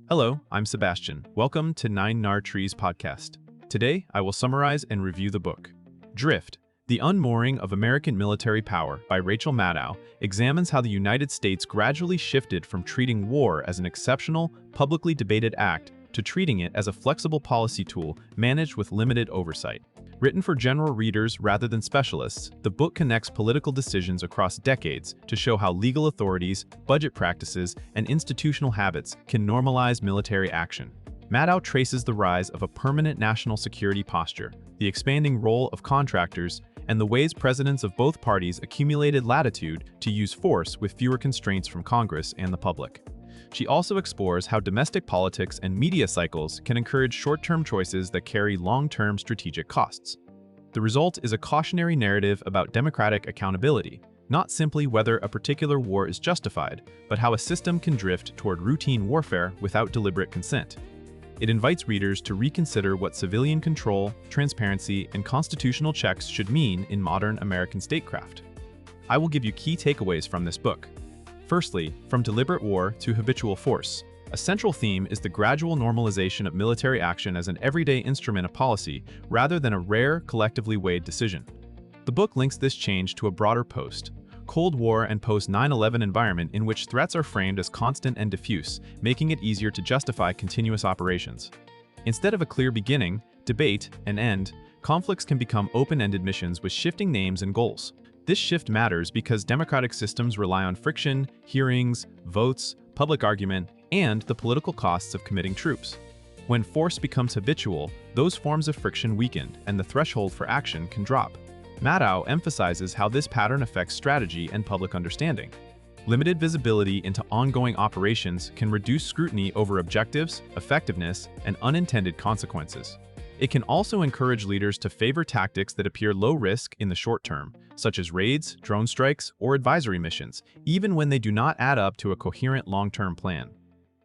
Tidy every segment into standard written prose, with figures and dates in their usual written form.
Hello, I'm Sebastian. Welcome to Nine Nar Trees podcast. Today, I will summarize and review the book. Drift, The Unmooring of American Military Power by Rachel Maddow examines how the United States gradually shifted from treating war as an exceptional, publicly debated act to treating it as a flexible policy tool managed with limited oversight. Written for general readers rather than specialists, the book connects political decisions across decades to show how legal authorities, budget practices, and institutional habits can normalize military action. Maddow traces the rise of a permanent national security posture, the expanding role of contractors, and the ways presidents of both parties accumulated latitude to use force with fewer constraints from Congress and the public. She also explores how domestic politics and media cycles can encourage short-term choices that carry long-term strategic costs. The result is a cautionary narrative about democratic accountability, not simply whether a particular war is justified, but how a system can drift toward routine warfare without deliberate consent. It invites readers to reconsider what civilian control, transparency, and constitutional checks should mean in modern American statecraft. I will give you key takeaways from this book. Firstly, from deliberate war to habitual force. A central theme is the gradual normalization of military action as an everyday instrument of policy, rather than a rare, collectively weighed decision. The book links this change to a broader post-Cold War and post-9/11 environment in which threats are framed as constant and diffuse, making it easier to justify continuous operations. Instead of a clear beginning, debate, and end, conflicts can become open-ended missions with shifting names and goals. This shift matters because democratic systems rely on friction, hearings, votes, public argument, and the political costs of committing troops. When force becomes habitual, those forms of friction weaken and the threshold for action can drop. Maddow emphasizes how this pattern affects strategy and public understanding. Limited visibility into ongoing operations can reduce scrutiny over objectives, effectiveness, and unintended consequences. It can also encourage leaders to favor tactics that appear low risk in the short term, such as raids, drone strikes, or advisory missions, even when they do not add up to a coherent long-term plan.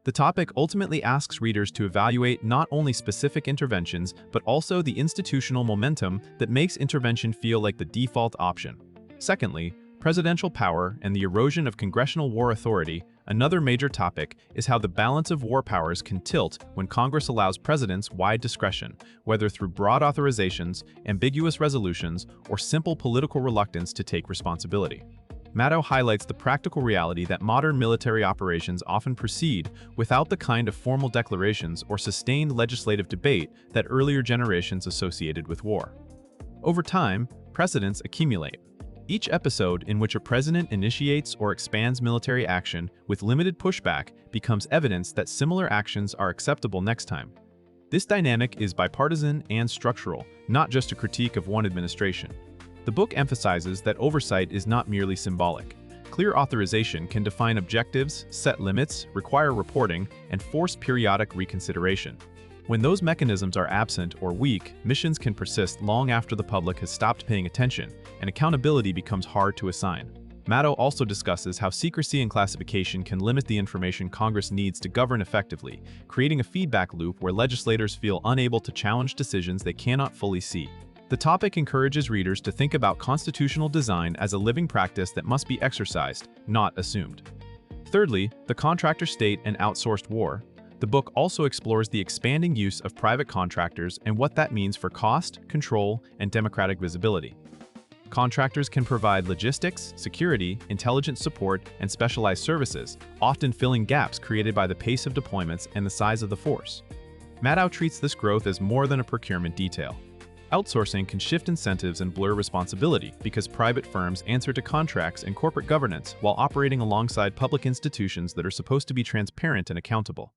The topic ultimately asks readers to evaluate not only specific interventions, but also the institutional momentum that makes intervention feel like the default option. Secondly, presidential power and the erosion of congressional war authority. Another major topic is how the balance of war powers can tilt when Congress allows presidents wide discretion, whether through broad authorizations, ambiguous resolutions, or simple political reluctance to take responsibility. Maddow highlights the practical reality that modern military operations often proceed without the kind of formal declarations or sustained legislative debate that earlier generations associated with war. Over time, precedents accumulate. Each episode in which a president initiates or expands military action with limited pushback becomes evidence that similar actions are acceptable next time. This dynamic is bipartisan and structural, not just a critique of one administration. The book emphasizes that oversight is not merely symbolic. Clear authorization can define objectives, set limits, require reporting, and force periodic reconsideration. When those mechanisms are absent or weak, missions can persist long after the public has stopped paying attention, and accountability becomes hard to assign. Maddow also discusses how secrecy and classification can limit the information Congress needs to govern effectively, creating a feedback loop where legislators feel unable to challenge decisions they cannot fully see. The topic encourages readers to think about constitutional design as a living practice that must be exercised, not assumed. Thirdly, the contractor state and outsourced war. The book also explores the expanding use of private contractors and what that means for cost, control, and democratic visibility. Contractors can provide logistics, security, intelligence support, and specialized services, often filling gaps created by the pace of deployments and the size of the force. Maddow treats this growth as more than a procurement detail. Outsourcing can shift incentives and blur responsibility because private firms answer to contracts and corporate governance while operating alongside public institutions that are supposed to be transparent and accountable.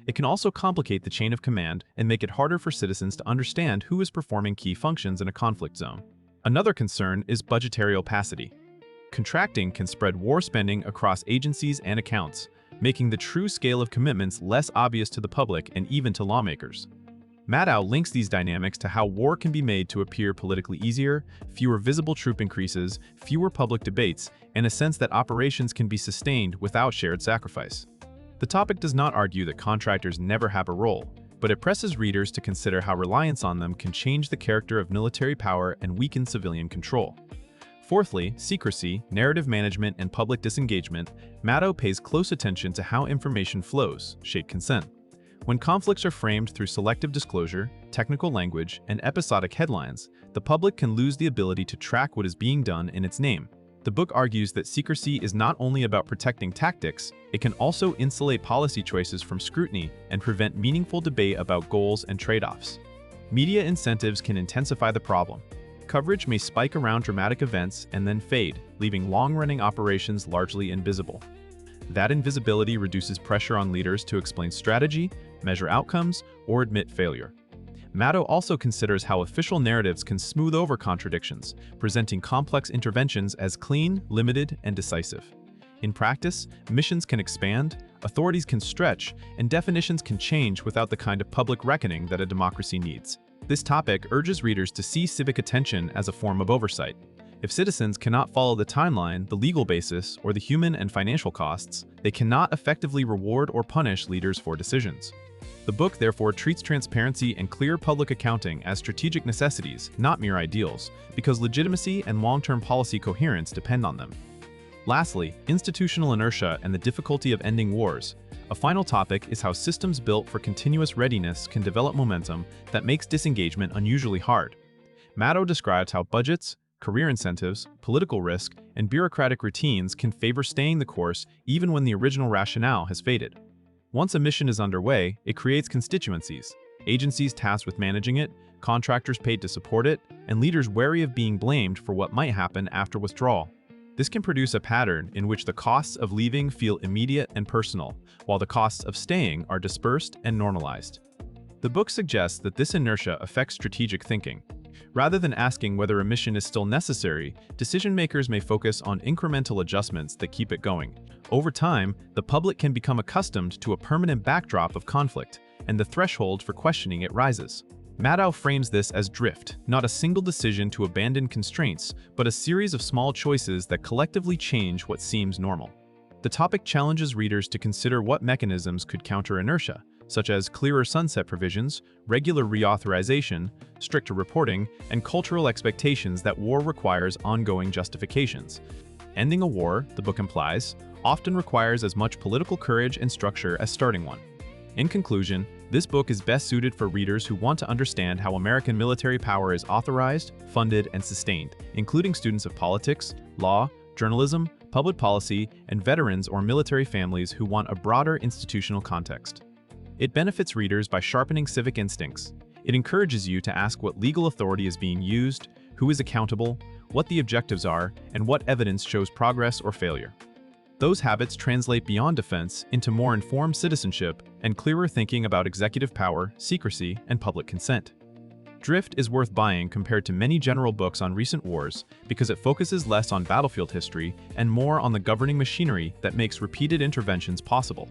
It can also complicate the chain of command and make it harder for citizens to understand who is performing key functions in a conflict zone. Another concern is budgetary opacity. Contracting can spread war spending across agencies and accounts, making the true scale of commitments less obvious to the public and even to lawmakers. Maddow links these dynamics to how war can be made to appear politically easier, fewer visible troop increases, fewer public debates, and a sense that operations can be sustained without shared sacrifice. The topic does not argue that contractors never have a role, but it presses readers to consider how reliance on them can change the character of military power and weaken civilian control. Fourthly, secrecy, narrative management, and public disengagement. Maddow pays close attention to how information flows, shape consent. When conflicts are framed through selective disclosure, technical language, and episodic headlines, the public can lose the ability to track what is being done in its name. The book argues that secrecy is not only about protecting tactics, it can also insulate policy choices from scrutiny and prevent meaningful debate about goals and trade-offs. Media incentives can intensify the problem. Coverage may spike around dramatic events and then fade, leaving long-running operations largely invisible. That invisibility reduces pressure on leaders to explain strategy, measure outcomes, or admit failure. Maddow also considers how official narratives can smooth over contradictions, presenting complex interventions as clean, limited, and decisive. In practice, missions can expand, authorities can stretch, and definitions can change without the kind of public reckoning that a democracy needs. This topic urges readers to see civic attention as a form of oversight. If citizens cannot follow the timeline, the legal basis, or the human and financial costs, they cannot effectively reward or punish leaders for decisions. The book therefore treats transparency and clear public accounting as strategic necessities, not mere ideals, because legitimacy and long-term policy coherence depend on them. Lastly, institutional inertia and the difficulty of ending wars. A final topic is how systems built for continuous readiness can develop momentum that makes disengagement unusually hard. Maddow describes how budgets, career incentives, political risk, and bureaucratic routines can favor staying the course even when the original rationale has faded. Once a mission is underway, it creates constituencies, agencies tasked with managing it, contractors paid to support it, and leaders wary of being blamed for what might happen after withdrawal. This can produce a pattern in which the costs of leaving feel immediate and personal, while the costs of staying are dispersed and normalized. The book suggests that this inertia affects strategic thinking. Rather than asking whether a mission is still necessary, decision-makers may focus on incremental adjustments that keep it going. Over time, the public can become accustomed to a permanent backdrop of conflict, and the threshold for questioning it rises. Maddow frames this as drift, not a single decision to abandon constraints, but a series of small choices that collectively change what seems normal. The topic challenges readers to consider what mechanisms could counter inertia, such as clearer sunset provisions, regular reauthorization, stricter reporting, and cultural expectations that war requires ongoing justifications. Ending a war, the book implies, often requires as much political courage and structure as starting one. In conclusion, this book is best suited for readers who want to understand how American military power is authorized, funded, and sustained, including students of politics, law, journalism, public policy, and veterans or military families who want a broader institutional context. It benefits readers by sharpening civic instincts. It encourages you to ask what legal authority is being used, who is accountable, what the objectives are, and what evidence shows progress or failure. Those habits translate beyond defense into more informed citizenship and clearer thinking about executive power, secrecy, and public consent. Drift is worth buying compared to many general books on recent wars because it focuses less on battlefield history and more on the governing machinery that makes repeated interventions possible.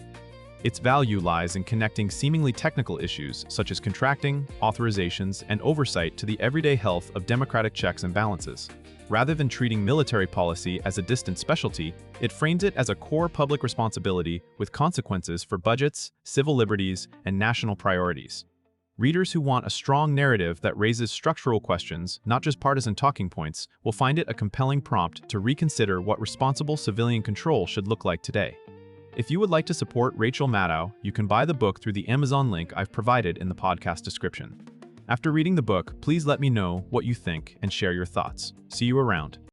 Its value lies in connecting seemingly technical issues such as contracting, authorizations, and oversight to the everyday health of democratic checks and balances. Rather than treating military policy as a distant specialty, it frames it as a core public responsibility with consequences for budgets, civil liberties, and national priorities. Readers who want a strong narrative that raises structural questions, not just partisan talking points, will find it a compelling prompt to reconsider what responsible civilian control should look like today. If you would like to support Rachel Maddow, you can buy the book through the Amazon link I've provided in the podcast description. After reading the book, please let me know what you think and share your thoughts. See you around.